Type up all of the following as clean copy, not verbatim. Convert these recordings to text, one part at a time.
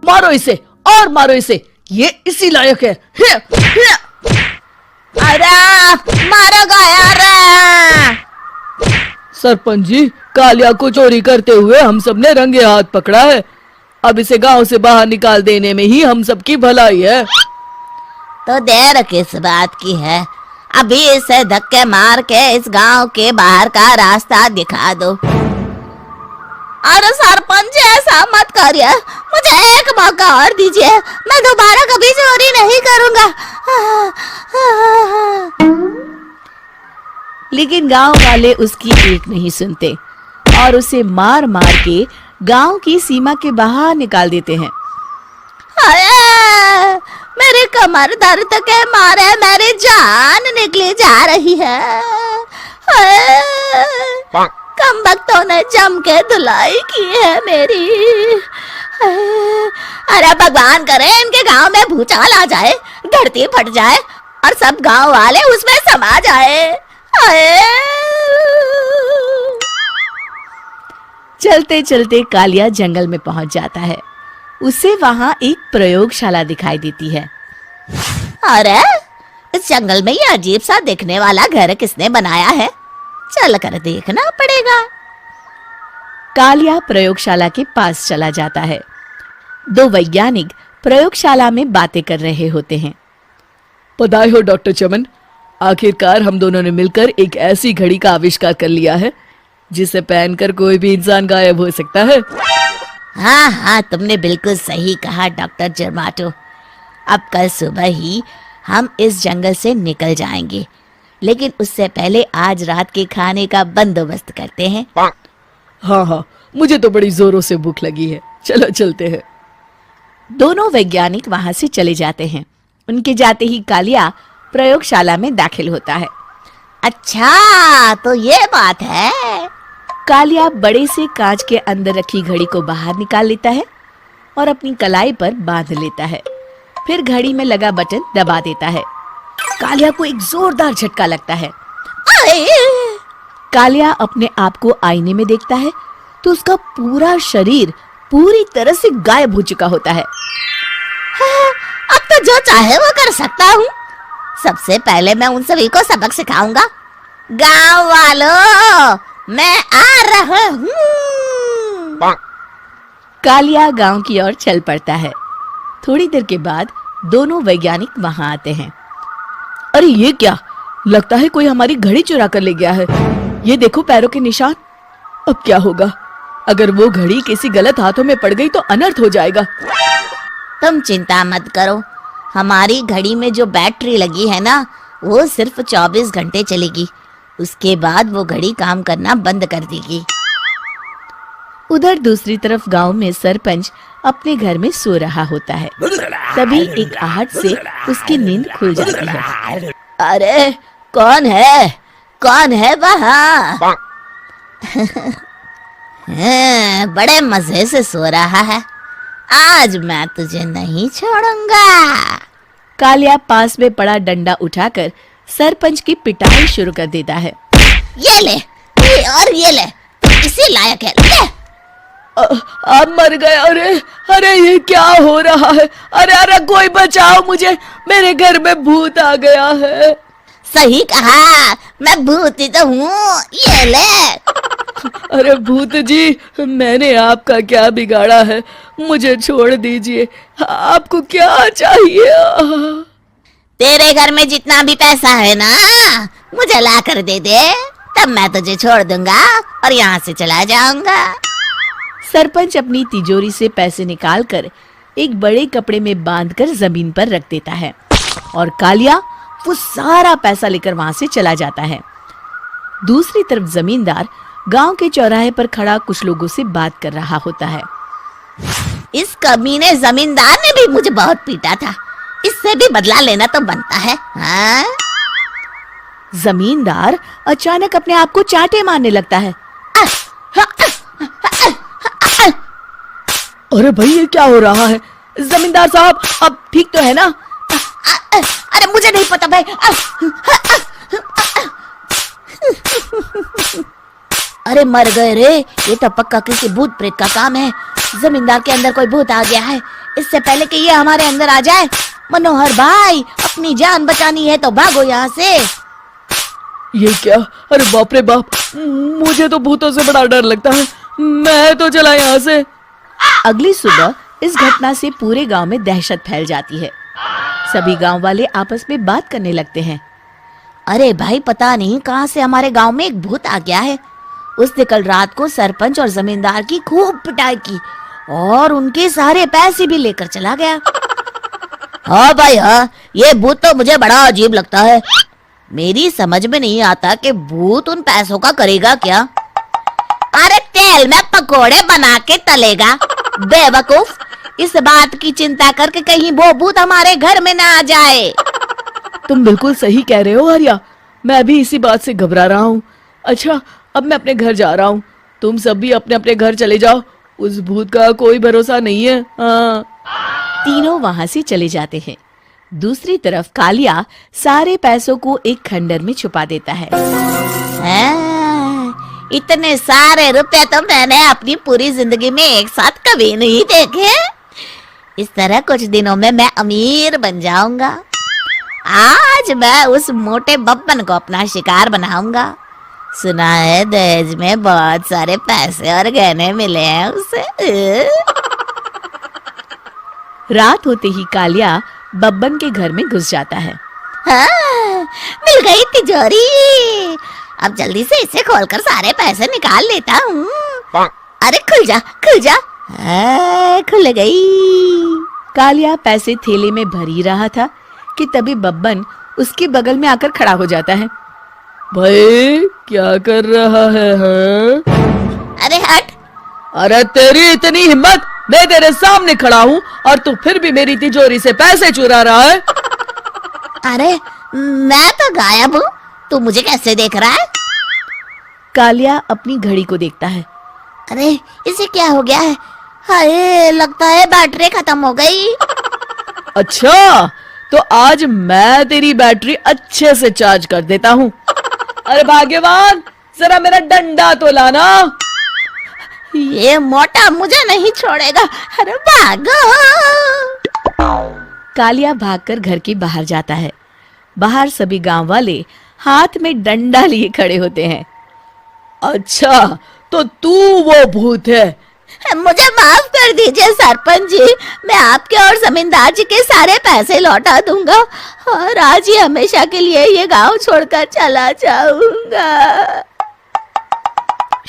मारो इसे और मारो इसे, ये इसी लायक है। अरे मारो यार। सरपंच जी, कालिया को चोरी करते हुए हम सब ने रंगे हाथ पकड़ा है। अब इसे गांव से बाहर निकाल देने में ही हम सबकी भलाई है। तो देर किस बात की है, अभी इसे धक्के मार के इस गांव के बाहर का रास्ता दिखा दो। अरे सरपंच ऐसा मत करिए, मुझे एक मौका और दीजिए, मैं दोबारा कभी चोरी नहीं करूंगा। लेकिन गांव वाले उसकी एक नहीं सुनते और उसे मार मार के गांव की सीमा के बाहर निकाल देते हैं। अरे मेरी कमर दर्द के मारे मेरी जान निकली जा रही है। कमबख्तों ने जम के धुलाई की है मेरी। अरे भगवान करे इनके गांव में भूचाल आ जाए, धरती फट जाए और सब गांव वाले उसमें समा जाए। चलते चलते कालिया जंगल में पहुंच जाता है। उसे वहां एक प्रयोगशाला दिखाई देती है। अरे इस जंगल में ये अजीब सा दिखने वाला घर किसने बनाया है, चल कर देखना पड़ेगा। कालिया प्रयोगशाला के पास चला जाता है। दो वैज्ञानिक प्रयोगशाला में बातें कर रहे होते हैं। बधाई हो डॉक्टर चमन, आखिरकार हम दोनों ने मिलकर एक ऐसी घड़ी का आविष्कार कर लिया है जिसे पहनकर कोई भी इंसान गायब हो सकता है। हाँ हाँ, तुमने बिल्कुल सही कहा डॉक्टर जर्माटो। अब कल सुबह ही हम इस जंगल से निकल जाएंगे, लेकिन उससे पहले आज रात के खाने का बंदोबस्त करते हैं। हाँ हाँ, मुझे तो बड़ी जोरों से भूख लगी है, चलो चलते हैं। दोनों वैज्ञानिक वहां से चले जाते हैं। उनके जाते ही कालिया प्रयोगशाला में दाखिल होता है। अच्छा तो ये बात है। कालिया बड़े से कांच के अंदर रखी घड़ी को बाहर निकाल लेता है और अपनी कलाई पर बांध लेता है। फिर घड़ी में लगा बटन दबा देता है। कालिया को एक जोरदार झटका लगता है। कालिया अपने आप को आईने में देखता है तो उसका पूरा शरीर पूरी तरह से गायब हो चुका होता है। अब तो जो चाहे वो कर सकता हूँ। सबसे पहले मैं उन सभी को सबक सिखाऊंगा। गांव वालों, मैं आ रहा हूँ। कालिया गांव की ओर चल पड़ता है। थोड़ी देर के बाद दोनों वैज्ञानिक वहां आते हैं। अरे ये क्या, लगता है कोई हमारी घड़ी चुरा कर ले गया है। ये देखो पैरों के निशान। अब क्या होगा, अगर वो घड़ी किसी गलत हाथों में पड़ गई तो अनर्थ हो जाएगा। तुम चिंता मत करो, हमारी घड़ी में जो बैटरी लगी है ना, वो सिर्फ 24 घंटे चलेगी। उसके बाद वो घड़ी काम करना बंद कर देगी। उधर दूसरी तरफ गांव में सरपंच अपने घर में सो रहा होता है। तभी एक आहट से उसकी नींद खुल जाती है। अरे कौन है वहाँ? बड़े मजे से सो रहा है, आज मैं तुझे नहीं छोड़ूंगा। कालिया पास में पड़ा डंडा उठाकर सरपंच की पिटाई शुरू कर देता है। ये ले, ये ले, तू इसी लायक है, ले। आप मर गए। अरे ये क्या हो रहा है? अरे कोई बचाओ मुझे, मेरे घर में भूत आ गया है। सही कहा, मैं भूत ही तो हूँ, ये ले। अरे भूत जी, मैंने आपका क्या बिगाड़ा है, मुझे छोड़ दीजिए। आपको क्या चाहिए? तेरे घर में जितना भी पैसा है ना, मुझे ला कर दे दे, तब मैं तुझे छोड़ दूंगा और यहाँ से चला जाऊंगा। सरपंच अपनी तिजोरी से पैसे निकालकर एक बड़े कपड़े में बांधकर जमीन पर रख देता है और कालिया वो सारा पैसा लेकर वहां से चला जाता है। दूसरी तरफ जमींदार गांव के चौराहे पर खड़ा कुछ लोगों से बात कर रहा होता है। इस कमीने जमींदार ने भी मुझे बहुत पीटा था, इससे भी बदला लेना तो बनता है। हाँ? जमींदार अचानक अपने आप को चांटे मारने लगता है। अरे भाई ये क्या हो रहा है? जमींदार साहब, अब ठीक तो है ना? अरे मुझे नहीं पता भाई। अरे मर गए रे, ये तो पक्का किसी भूत प्रेत का काम है। जमींदार के अंदर कोई भूत आ गया है, इससे पहले कि ये हमारे अंदर आ जाए। मनोहर भाई, अपनी जान बचानी है तो भागो यहाँ से। ये क्या? अरे बाप रे बाप, मुझे तो भूतों से बड़ा डर लगता है, मैं तो चला यहाँ से। अगली सुबह इस घटना से पूरे गांव में दहशत फैल जाती है। सभी गांव वाले आपस में बात करने लगते हैं। अरे भाई, पता नहीं कहाँ से हमारे गांव में एक भूत आ गया है। उसने कल रात को सरपंच और जमींदार की खूब पिटाई की और उनके सारे पैसे भी लेकर चला गया। हाँ भाई हाँ, ये भूत तो मुझे बड़ा अजीब लगता है। मेरी समझ में नहीं आता कि भूत उन पैसों का करेगा क्या। अरे तेल में पकोड़े बना के तलेगा बेवकूफ। इस बात की चिंता करके कहीं वो भूत हमारे घर में ना आ जाए। तुम बिल्कुल सही कह रहे हो आर्या, मैं भी इसी बात से घबरा रहा हूँ। अच्छा, अब मैं अपने घर जा रहा हूँ, तुम सब भी अपने अपने घर चले जाओ, उस भूत का कोई भरोसा नहीं है। हाँ। तीनों वहां से चले जाते हैं। दूसरी तरफ कालिया सारे पैसों को एक खंडर में छुपा देता है। इतने सारे रुपए तो मैंने अपनी पूरी जिंदगी में एक साथ कभी नहीं देखे। इस तरह कुछ दिनों में मैं अमीर बन जाऊंगा। आज मैं उस मोटे बब्बन को अपना शिकार बनाऊंगा। सुना है दहेज में बहुत सारे पैसे और गहने मिले हैं उसे। रात होते ही कालिया बब्बन के घर में घुस जाता है। हाँ, मिल गई तिजोरी। अब जल्दी से इसे खोलकर सारे पैसे निकाल लेता हूँ। अरे खुल जा खुल जा। खुल गई। कालिया पैसे थैले में भर ही रहा था कि तभी बब्बन उसके बगल में आकर खड़ा हो जाता है। भाई क्या कर रहा है हाँ? अरे हट। अरे तेरी इतनी हिम्मत, मैं तेरे सामने खड़ा हूँ और तू फिर भी मेरी तिजोरी से पैसे चुरा रहा है। अरे मैं तो गायब हूँ, तू मुझे कैसे देख रहा है? कालिया अपनी घड़ी को देखता है। अरे इसे क्या हो गया है? हाय, लगता है बैटरी खत्म हो गई। अच्छा, तो आज मैं तेरी बैटरी अच्छे से चार्ज कर देता हूँ। अरे भाग्यवान, जरा मेरा डंडा तो लाना। ये मोटा मुझे नहीं छोड़ेगा। अरे भागो। कालिया भागकर घर के बाहर जाता है। बाहर सभी गांव वाले हाथ में डंडा लिए खड़े होते हैं। अच्छा, तो तू वो भूत है? मुझे माफ कर दीजिए सरपंच जी, मैं आपके और जमींदार जी के सारे पैसे लौटा दूंगा और आज ही हमेशा के लिए ये गांव छोड़कर चला जाऊंगा।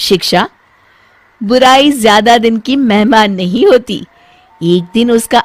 शिक्षा, बुराई ज्यादा दिन की मेहमान नहीं होती, एक दिन उसका